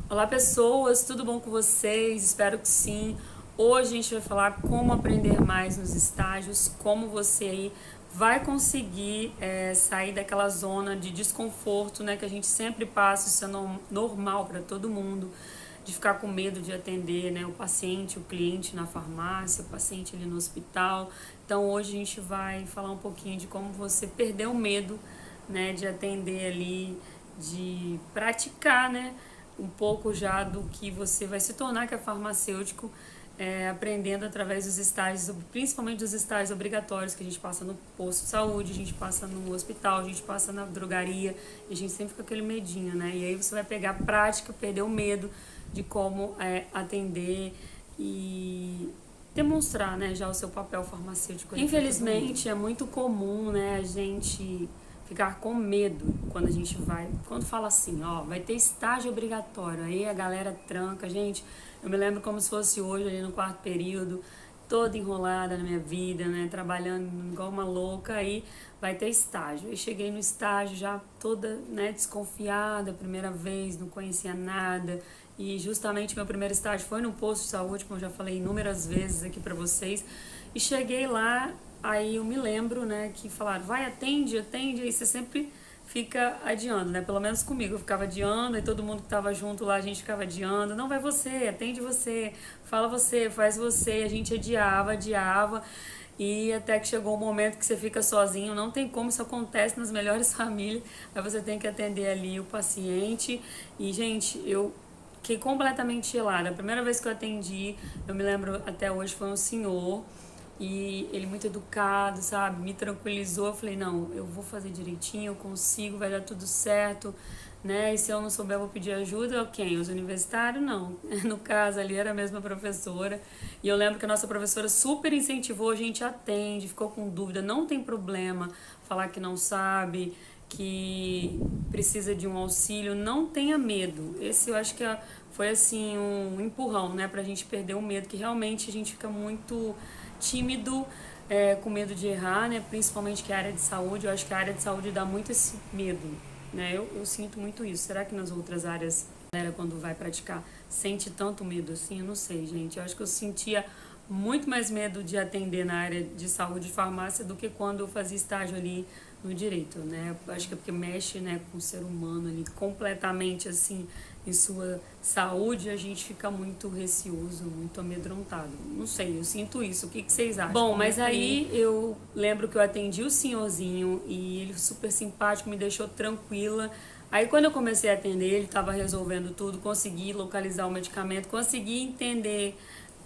Olá pessoas, tudo bom com vocês? Espero que sim. Hoje a gente vai falar como aprender mais nos estágios, como você aí vai conseguir sair daquela zona de desconforto, né, que a gente sempre passa, isso é normal para todo mundo, de ficar com medo de atender, né, o paciente, o cliente na farmácia, o paciente ali no hospital. Então hoje a gente vai falar um pouquinho de como você perder o medo, né, de atender ali, de praticar, né, um pouco já do que você vai se tornar, que é farmacêutico, aprendendo através dos estágios, principalmente dos estágios obrigatórios que a gente passa no posto de saúde, a gente passa no hospital, a gente passa na drogaria, e a gente sempre fica com aquele medinho, né? E aí você vai pegar a prática, perder o medo de como atender e demonstrar, né, já o seu papel farmacêutico. Infelizmente é muito comum, né, a gente ficar com medo quando a gente vai, quando fala assim, ó, vai ter estágio obrigatório, aí a galera tranca, gente, eu me lembro como se fosse hoje ali no quarto período, toda enrolada na minha vida, né, trabalhando igual uma louca, aí vai ter estágio. Eu cheguei no estágio já toda, né, desconfiada, primeira vez, não conhecia nada, e justamente meu primeiro estágio foi no posto de saúde, como eu já falei inúmeras vezes aqui pra vocês, e cheguei lá, aí eu me lembro, né, que falaram, vai, atende, atende, aí você sempre fica adiando, né? Pelo menos comigo, eu ficava adiando e todo mundo que tava junto lá, a gente ficava adiando. Não, vai você, atende você, fala você, faz você. E a gente adiava, adiava. E até que chegou o momento que você fica sozinho, não tem como, isso acontece nas melhores famílias. Aí você tem que atender ali o paciente. E, gente, eu fiquei completamente gelada. A primeira vez que eu atendi, eu me lembro até hoje, foi um senhor. E ele muito educado, sabe? Me tranquilizou. Eu falei, não, eu vou fazer direitinho, eu consigo, vai dar tudo certo, né? E se eu não souber, eu vou pedir ajuda. Quem? Os universitários? Não. No caso, ali era a mesma professora. E eu lembro que a nossa professora super incentivou, a gente atende, ficou com dúvida, não tem problema falar que não sabe, que precisa de um auxílio, não tenha medo. Esse eu acho que foi assim um empurrão, né, pra gente perder o medo, que realmente a gente fica muito tímido, com medo de errar, né, principalmente que é a área de saúde. Eu acho que a área de saúde dá muito esse medo, né, eu sinto muito isso. Será que nas outras áreas, a galera quando vai praticar sente tanto medo assim? Eu não sei, gente. Eu acho que eu sentia muito mais medo de atender na área de saúde e farmácia do que quando eu fazia estágio ali no direito, né? Eu acho que é porque mexe, né, com o ser humano ali completamente assim em sua saúde, a gente fica muito receoso, muito amedrontado. Não sei, eu sinto isso. O que vocês acham? Bom, mas aí eu lembro que eu atendi o senhorzinho e ele super simpático, me deixou tranquila. Aí quando eu comecei a atender, ele estava resolvendo tudo, consegui localizar o medicamento, consegui entender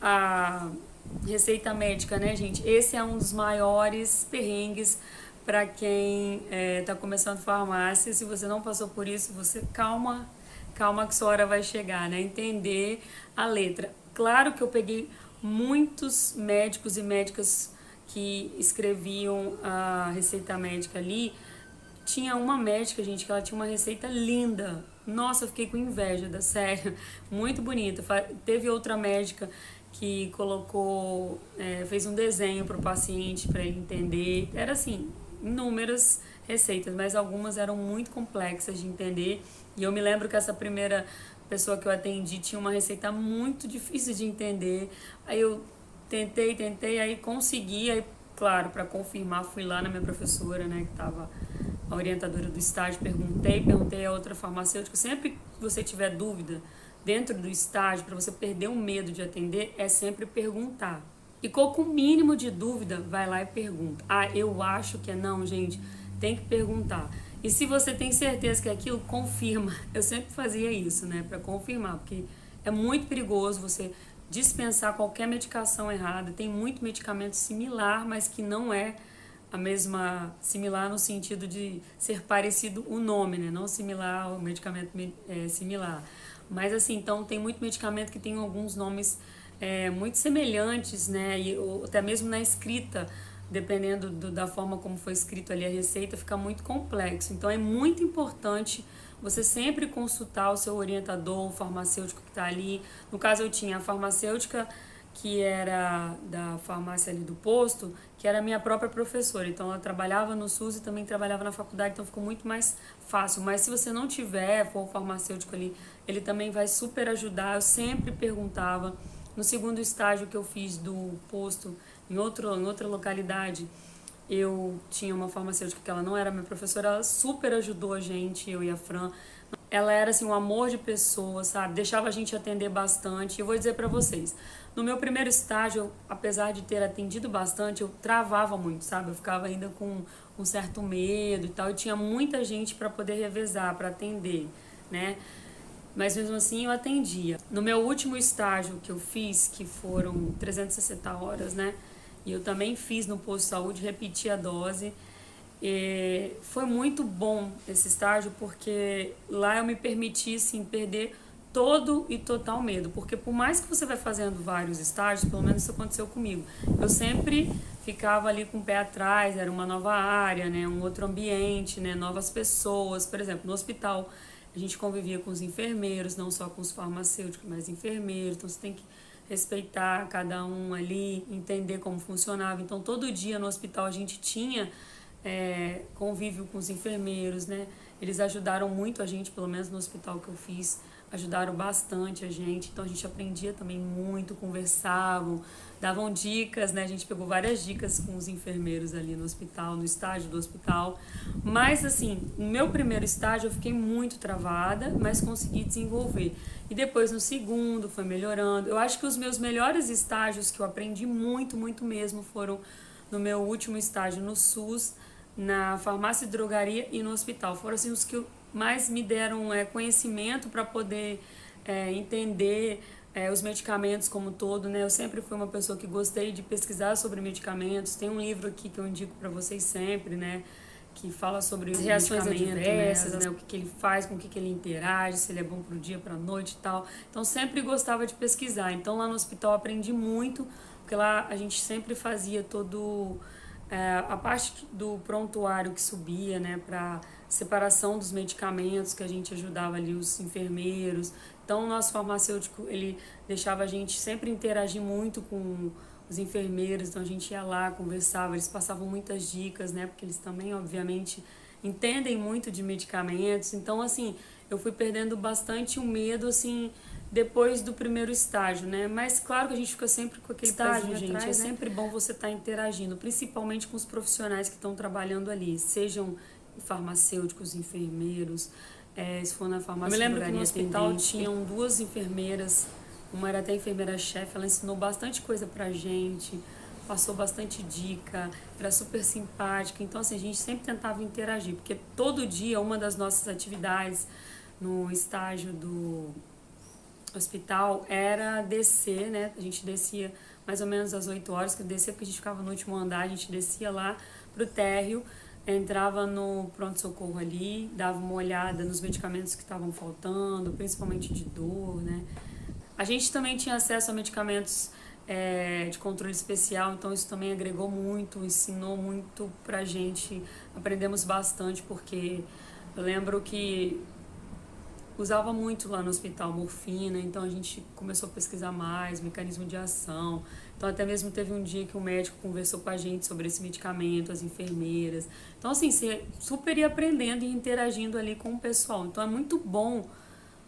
a receita médica, né, gente? Esse é um dos maiores perrengues para quem está começando farmácia. Se você não passou por isso, você calma, calma que sua hora vai chegar, né? Entender a letra. Claro que eu peguei muitos médicos e médicas que escreviam a receita médica ali. Tinha uma médica, gente, que ela tinha uma receita linda. Nossa, eu fiquei com inveja, da sério. Muito bonita. Teve outra médica que colocou, fez um desenho para o paciente, para ele entender. Era assim, inúmeras receitas, mas algumas eram muito complexas de entender. E eu me lembro que essa primeira pessoa que eu atendi tinha uma receita muito difícil de entender. Aí eu tentei, aí consegui, aí, claro, para confirmar, fui lá na minha professora, né, que estava a orientadora do estágio, perguntei a outra farmacêutica. Sempre que você tiver dúvida dentro do estágio, para você perder o medo de atender, é sempre perguntar. E com o mínimo de dúvida, vai lá e pergunta. Ah, eu acho que é não, gente. Tem que perguntar. E se você tem certeza que é aquilo, confirma. Eu sempre fazia isso, né, para confirmar, porque é muito perigoso você dispensar qualquer medicação errada. Tem muito medicamento similar, mas que não é a mesma, similar no sentido de ser parecido o nome, né? Não similar ao medicamento similar. Mas assim, então tem muito medicamento que tem alguns nomes muito semelhantes, né? E, ou até mesmo na escrita, dependendo da forma como foi escrito ali a receita, fica muito complexo. Então é muito importante você sempre consultar o seu orientador, o farmacêutico que está ali. No caso eu tinha a farmacêutica que era da farmácia ali do posto, que era a minha própria professora. Então ela trabalhava no SUS e também trabalhava na faculdade, então ficou muito mais fácil. Mas se você não tiver, for farmacêutico ali, ele também vai super ajudar. Eu sempre perguntava. No segundo estágio que eu fiz do posto em outra localidade, eu tinha uma farmacêutica que ela não era minha professora, ela super ajudou a gente, eu e a Fran. Ela era assim um amor de pessoa, sabe? Deixava a gente atender bastante. Eu vou dizer pra vocês, no meu primeiro estágio, apesar de ter atendido bastante, eu travava muito, sabe? Eu ficava ainda com um certo medo e tal. E tinha muita gente para poder revezar, para atender, né? Mas mesmo assim eu atendia. No meu último estágio que eu fiz, que foram 360 horas, né? E eu também fiz no posto de saúde, repeti a dose. E foi muito bom esse estágio porque lá eu me permiti assim, perder todo e total medo. Porque por mais que você vai fazendo vários estágios, pelo menos isso aconteceu comigo, eu sempre ficava ali com o pé atrás, era uma nova área, né? Um outro ambiente, né? Novas pessoas. Por exemplo, no hospital a gente convivia com os enfermeiros, não só com os farmacêuticos, mas enfermeiros. Então você tem que respeitar cada um ali, entender como funcionava. Então todo dia no hospital a gente tinha convívio com os enfermeiros, né? Eles ajudaram muito a gente, pelo menos no hospital que eu fiz, ajudaram bastante a gente. Então a gente aprendia também muito, conversavam, davam dicas, né? A gente pegou várias dicas com os enfermeiros ali no hospital, no estágio do hospital. Mas assim, no meu primeiro estágio eu fiquei muito travada, mas consegui desenvolver. E depois no segundo foi melhorando. Eu acho que os meus melhores estágios que eu aprendi muito, muito mesmo foram no meu último estágio no SUS, na farmácia e drogaria e no hospital. Foram assim os que mais me deram conhecimento para poder entender os medicamentos como um todo, né? Eu sempre fui uma pessoa que gostei de pesquisar sobre medicamentos. Tem um livro aqui que eu indico para vocês sempre, né? Que fala sobre as reações adversas, né? O que ele faz, com o que ele interage, se ele é bom para o dia, para a noite e tal. Então sempre gostava de pesquisar. Então lá no hospital aprendi muito, porque lá a gente sempre fazia todo a parte do prontuário que subia, né, para separação dos medicamentos, que a gente ajudava ali os enfermeiros. Então o nosso farmacêutico, ele deixava a gente sempre interagir muito com os enfermeiros, então a gente ia lá, conversava, eles passavam muitas dicas, né, porque eles também, obviamente, entendem muito de medicamentos. Então, assim, eu fui perdendo bastante o medo, assim, depois do primeiro estágio, né? Mas claro que a gente fica sempre com aquele estágio, gente. Atrás, é sempre bom você estar interagindo, principalmente com os profissionais que estão trabalhando ali, sejam farmacêuticos, enfermeiros, se for na farmácia. Eu me lembro que no hospital tinham duas enfermeiras, uma era até enfermeira-chefe, ela ensinou bastante coisa pra gente, passou bastante dica, era super simpática. Então, assim, a gente sempre tentava interagir, porque todo dia uma das nossas atividades no estágio do hospital era descer, né? A gente descia mais ou menos às 8 horas, que eu descia porque a gente ficava no último andar, a gente descia lá pro térreo, entrava no pronto-socorro ali, dava uma olhada nos medicamentos que estavam faltando, principalmente de dor, né? A gente também tinha acesso a medicamentos de controle especial, então isso também agregou muito, ensinou muito pra gente, aprendemos bastante, porque eu lembro que usava muito lá no hospital morfina, então a gente começou a pesquisar mais, mecanismo de ação. Então até mesmo teve um dia que o médico conversou com a gente sobre esse medicamento, as enfermeiras. Então assim, você super ia aprendendo e interagindo ali com o pessoal. Então é muito bom,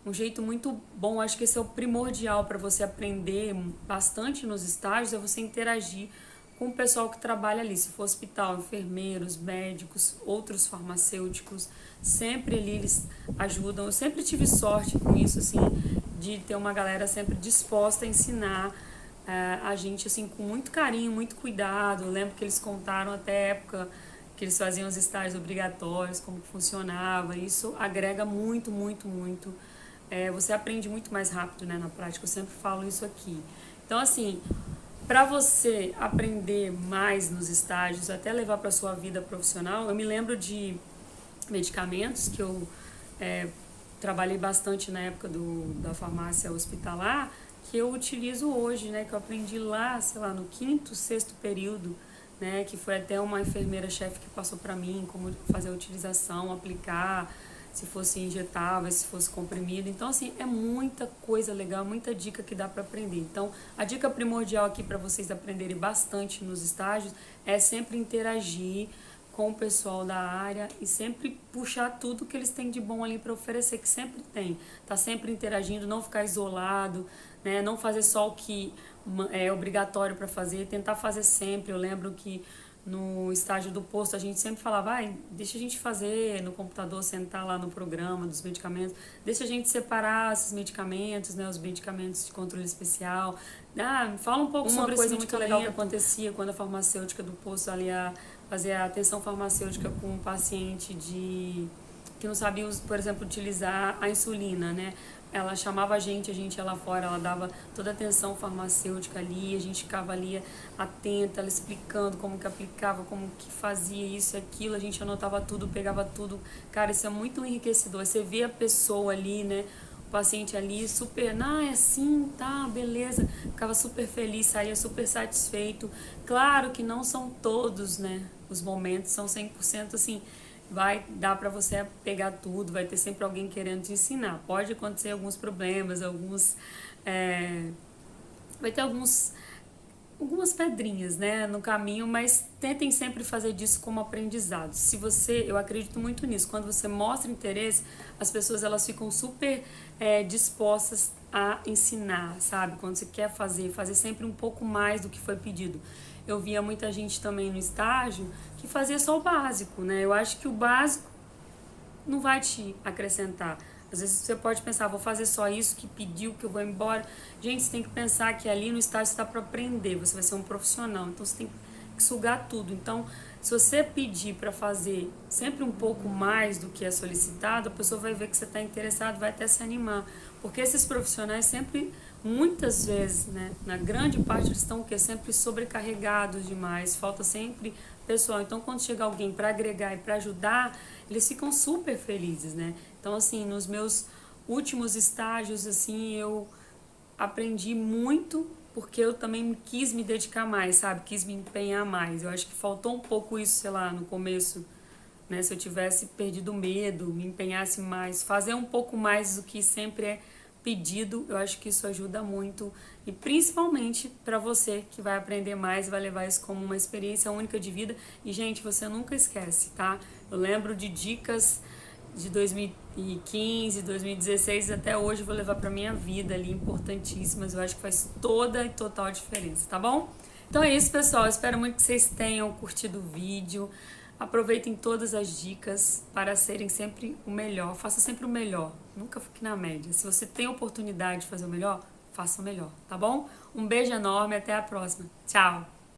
um jeito muito bom, acho que esse é o primordial para você aprender bastante nos estágios, é você interagir com o pessoal que trabalha ali, se for hospital, enfermeiros, médicos, outros farmacêuticos, sempre ali eles ajudam. Eu sempre tive sorte com isso, assim, de ter uma galera sempre disposta a ensinar a gente, assim, com muito carinho, muito cuidado. Eu lembro que eles contaram até a época que eles faziam os estágios obrigatórios, como que funcionava. Isso agrega muito, muito, muito. Você aprende muito mais rápido, né, na prática. Eu sempre falo isso aqui. Então, assim, para você aprender mais nos estágios, até levar para sua vida profissional, eu me lembro de medicamentos que eu trabalhei bastante na época da farmácia hospitalar, que eu utilizo hoje, né, que eu aprendi lá, sei lá, no quinto, sexto período, né, que foi até uma enfermeira-chefe que passou para mim como fazer a utilização, aplicar. se fosse injetável, se fosse comprimido. Então, assim, é muita coisa legal, muita dica que dá para aprender. Então, a dica primordial aqui para vocês aprenderem bastante nos estágios é sempre interagir com o pessoal da área e sempre puxar tudo que eles têm de bom ali para oferecer, que sempre tem. Tá sempre interagindo, não ficar isolado, né? Não fazer só o que é obrigatório para fazer, tentar fazer sempre. Eu lembro que no estágio do posto a gente sempre falava, deixa a gente fazer no computador, sentar lá no programa dos medicamentos, deixa a gente separar esses medicamentos, né, os medicamentos de controle especial. Fala um pouco sobre coisa muito legal que acontecia quando a farmacêutica do posto ali fazer a atenção farmacêutica com um paciente que não sabia, por exemplo, utilizar a insulina, né? Ela chamava a gente ia lá fora, ela dava toda a atenção farmacêutica ali, a gente ficava ali atenta, ela explicando como que aplicava, como que fazia isso e aquilo, a gente anotava tudo, pegava tudo. Cara, isso é muito enriquecedor. Você vê a pessoa ali, né? O paciente ali super, é assim, tá, beleza. Ficava super feliz, saía super satisfeito. Claro que não são todos, né? Os momentos são 100% assim, vai dar para você pegar tudo, vai ter sempre alguém querendo te ensinar. Pode acontecer alguns problemas, vai ter algumas pedrinhas, né, no caminho, mas tentem sempre fazer disso como aprendizado. Eu acredito muito nisso, quando você mostra interesse, as pessoas elas ficam super dispostas a ensinar, sabe? Quando você quer fazer sempre um pouco mais do que foi pedido. Eu via muita gente também no estágio que fazia só o básico, né? Eu acho que o básico não vai te acrescentar. Às vezes você pode pensar, vou fazer só isso que pediu, que eu vou embora. Gente, você tem que pensar que ali no estágio você está para aprender, você vai ser um profissional, então você tem que sugar tudo. Então, se você pedir para fazer sempre um pouco mais do que é solicitado, a pessoa vai ver que você está interessado, vai até se animar. Porque esses profissionais sempre, muitas vezes, né, na grande parte, eles estão o quê? Sempre sobrecarregados demais, falta sempre pessoal. Então, quando chega alguém para agregar e para ajudar, eles ficam super felizes, né? Então, assim, nos meus últimos estágios, assim, eu aprendi muito porque eu também quis me dedicar mais, sabe? Quis me empenhar mais. Eu acho que faltou um pouco isso, sei lá, no começo, né? Se eu tivesse perdido o medo, me empenhasse mais, fazer um pouco mais do que sempre é pedido, eu acho que isso ajuda muito e principalmente para você que vai aprender mais, vai levar isso como uma experiência única de vida e gente, você nunca esquece, tá? Eu lembro de dicas de 2015, 2016 até hoje, vou levar para minha vida ali, importantíssimas, eu acho que faz toda e total diferença, tá bom? Então é isso, pessoal, espero muito que vocês tenham curtido o vídeo. Aproveitem todas as dicas para serem sempre o melhor. Faça sempre o melhor. Nunca fique na média. Se você tem a oportunidade de fazer o melhor, faça o melhor, tá bom? Um beijo enorme, até a próxima. Tchau!